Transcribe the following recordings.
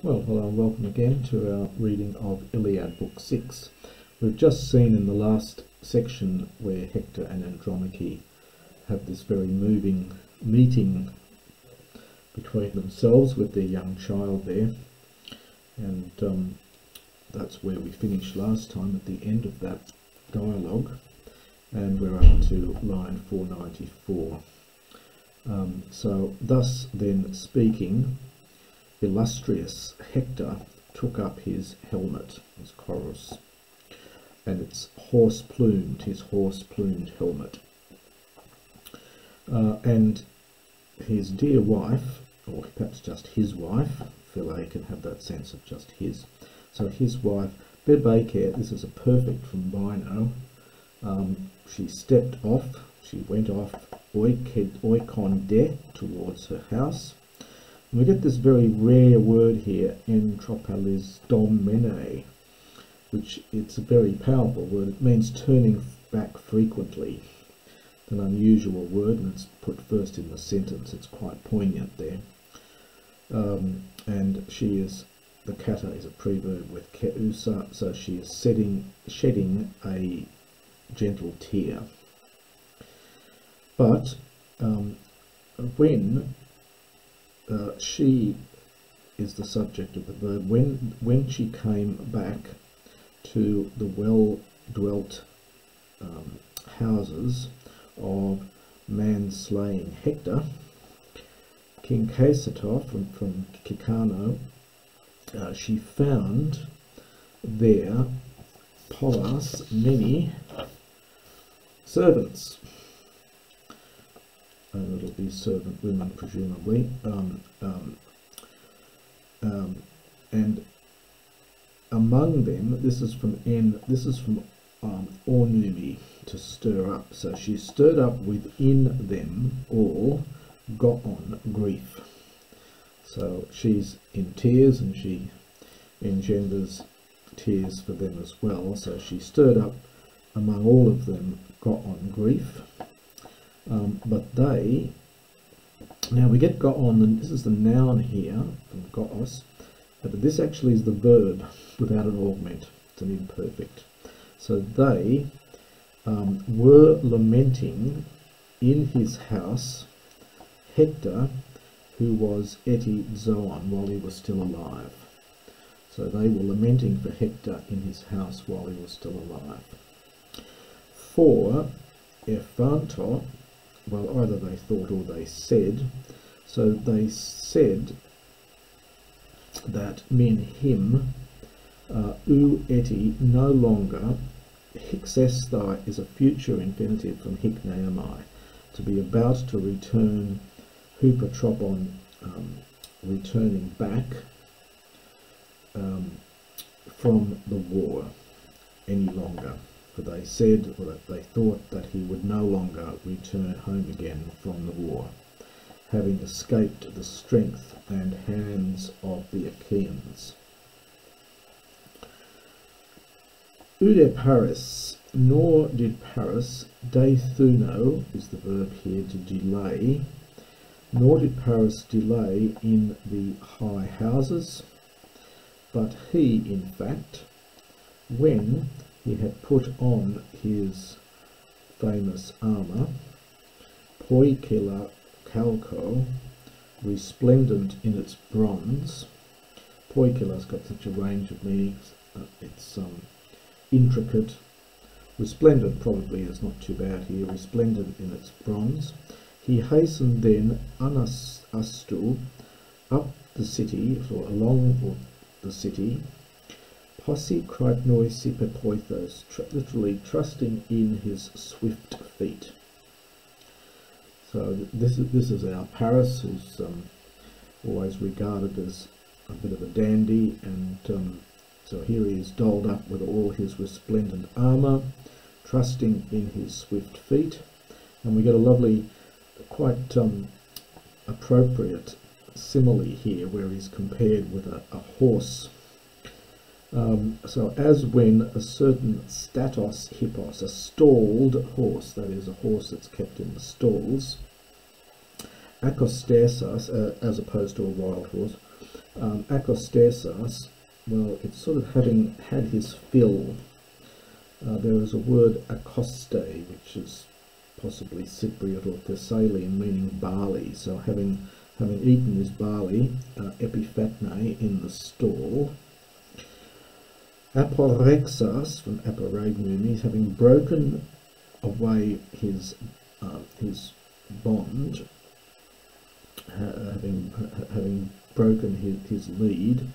Well, hello and welcome again to our reading of Iliad, Book 6. We've just seen in the last section where Hector and Andromache have this very moving meeting between themselves with their young child there. And that's where we finished last time, at the end of that dialogue. And we're up to line 494. So, thus then speaking, illustrious Hector took up his helmet, his chorus, and its his horse-plumed helmet. And his dear wife, or perhaps just his wife, Philae can have that sense of just his. So his wife, Bebeke, this is a perfect from Bino, she stepped off, she went off oikon de, towards her house. And we get this very rare word here, entropalisdomene, which it's a very powerful word. It means turning back frequently. It's an unusual word, and it's put first in the sentence. It's quite poignant there. And she is, the kata is a preverb with keusa, so she is shedding a gentle tear. But when she is the subject of the verb, when she came back to the well-dwelt houses of man-slaying Hector, King Caesar from Kikano, she found there Polas many servants. And it'll be servant women, presumably, and among them, this is from ornumi, to stir up. So she stirred up within them all got on grief. So she's in tears, and she engenders tears for them as well. So she stirred up among all of them got on grief. But they, now we get got on, and this is the noun here from goos, but this actually is the verb without an augment. It's an imperfect. So they were lamenting in his house Hector, who was eti zoon, while he was still alive. So they were lamenting for Hector in his house while he was still alive. For ephanto, well, either they thought or they said. So they said that min him u eti, no longer, hixesthai is a future infinitive from hic neomai, to be about to return, hupatropon, returning back from the war any longer. For they said, or that they thought, that he would no longer return home again from the war, having escaped the strength and hands of the Achaeans. Ude Paris, nor did Paris, deithuno is the verb here, to delay, nor did Paris delay in the high houses, but he, in fact, when he had put on his famous armour, poikila calco, resplendent in its bronze. Poikila's got such a range of meanings. It's intricate. Resplendent probably is not too bad here. Resplendent in its bronze. He hastened then anastu, up the city, or along the city, posse kripnoi sipepoithos, literally trusting in his swift feet. So this is our Paris, who's always regarded as a bit of a dandy, and so here he is dolled up with all his resplendent armour, trusting in his swift feet, and we get a lovely, quite appropriate simile here, where he's compared with a horse. So as when a certain statos hippos, a stalled horse, that is a horse that's kept in the stalls, akostesas, as opposed to a wild horse, Akostersos, well, it's sort of having had his fill. There is a word akoste, which is possibly Cypriot or Thessalian, meaning barley. So having eaten his barley, epiphatne, in the stall. Aporexas, from aporegmumis, having broken away his bond, having broken his lead.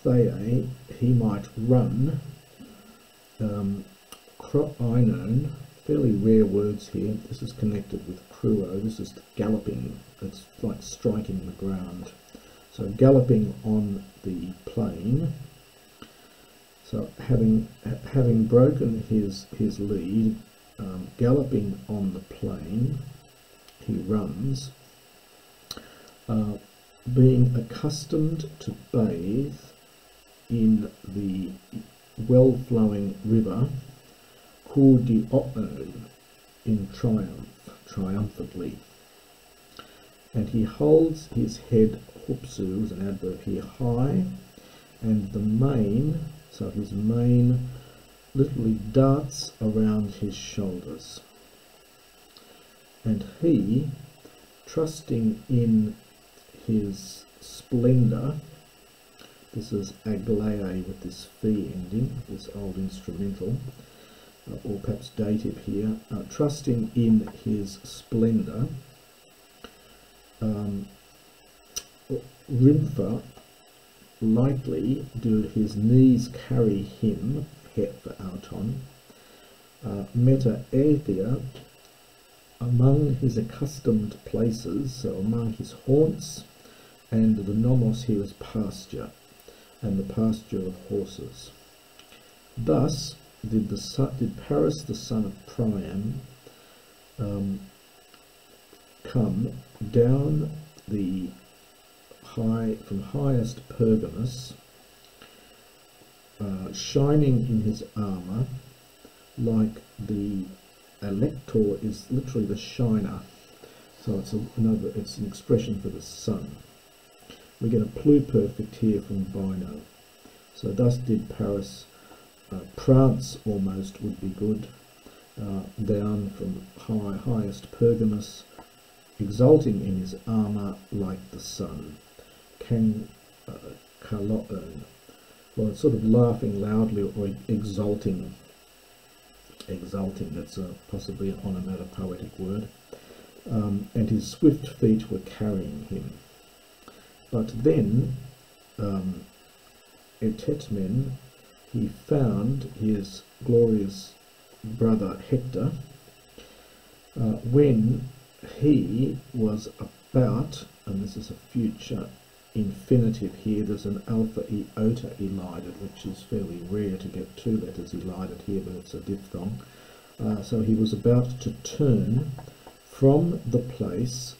Theae, he might run. Kroinon, fairly rare words here. This is connected with cruo. This is galloping. It's like striking the ground. So galloping on the plain. So having broken his lead, galloping on the plain, he runs. Being accustomed to bathe in the well-flowing river, Kurdioon, in triumphantly. And he holds his head, hupsu is an adverb here, high, and the mane, so his mane literally darts around his shoulders. And he, trusting in his splendour, this is aglae with this phi ending, this old instrumental, or perhaps dative here, trusting in his splendour, Rimpha, lightly do his knees carry him, het for auton, meta aethia, among his accustomed places, so among his haunts, and the nomos here is pasture, and the pasture of horses. Thus did Paris the son of Priam come down the from highest Pergamus, shining in his armour, like the elector is literally the shiner, so it's it's an expression for the sun. We get a pluperfect here from Bino. So thus did Paris prance, almost would be good, down from highest Pergamus, exulting in his armour like the sun. Kaloon. Well, it's sort of laughing loudly or exulting. That's possibly an onomatopoetic word. And his swift feet were carrying him. But then, Etetmen, he found his glorious brother Hector, when he was about, and this is a future infinitive here, there's an alpha iota elided, which is fairly rare to get two letters elided here, but it's a diphthong. So he was about to turn from the place,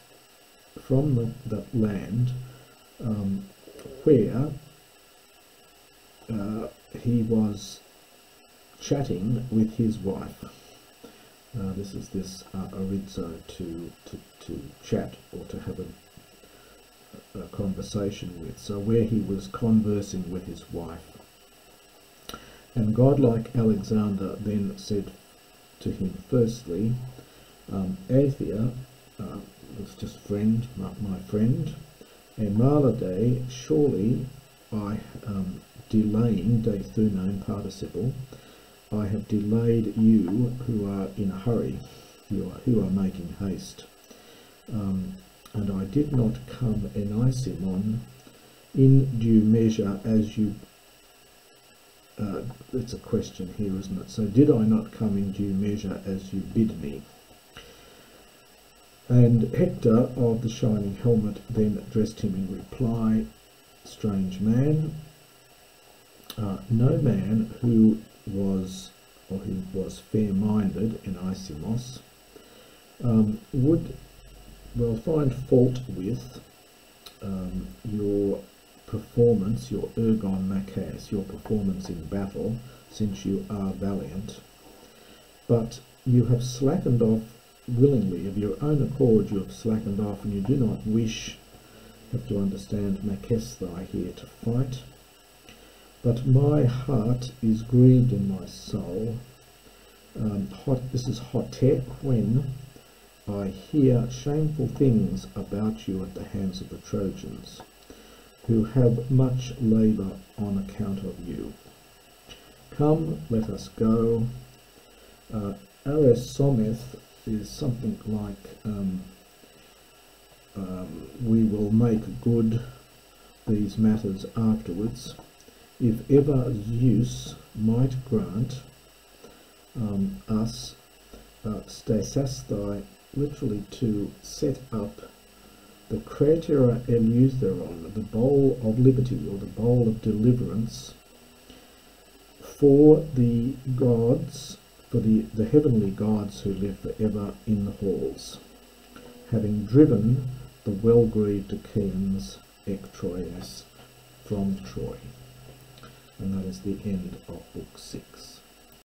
from the land, where he was chatting with his wife. This is this arizo, to chat or to have a conversation with. So where he was conversing with his wife. And godlike Alexander then said to him, firstly, Aethia, was just friend, my friend, and Malade, surely I delaying, de thunon participle, I have delayed you who are in a hurry, who are making haste. And I did not come enaisimon in due measure as you... it's a question here, isn't it? So did I not come in due measure as you bid me? And Hector of the shining helmet then addressed him in reply, strange man, no man who was fair-minded, enaisimos, would find fault with your performance, your ergon makas, your performance in battle, since you are valiant. But you have slackened off willingly, of your own accord you have slackened off, and you do not wish, have to understand, makesthai here, to fight. But my heart is grieved in my soul. This is hotek, when I hear shameful things about you at the hands of the Trojans, who have much labour on account of you. Come, let us go. Ares Someth is something like we will make good these matters afterwards, if ever Zeus might grant us stasasthai, literally to set up the cratera eleutheron, the bowl of liberty, or the bowl of deliverance, for the gods, for the heavenly gods who live forever in the halls, having driven the well-grieved Achaeans, Ectroias, from Troy. And that is the end of Book 6.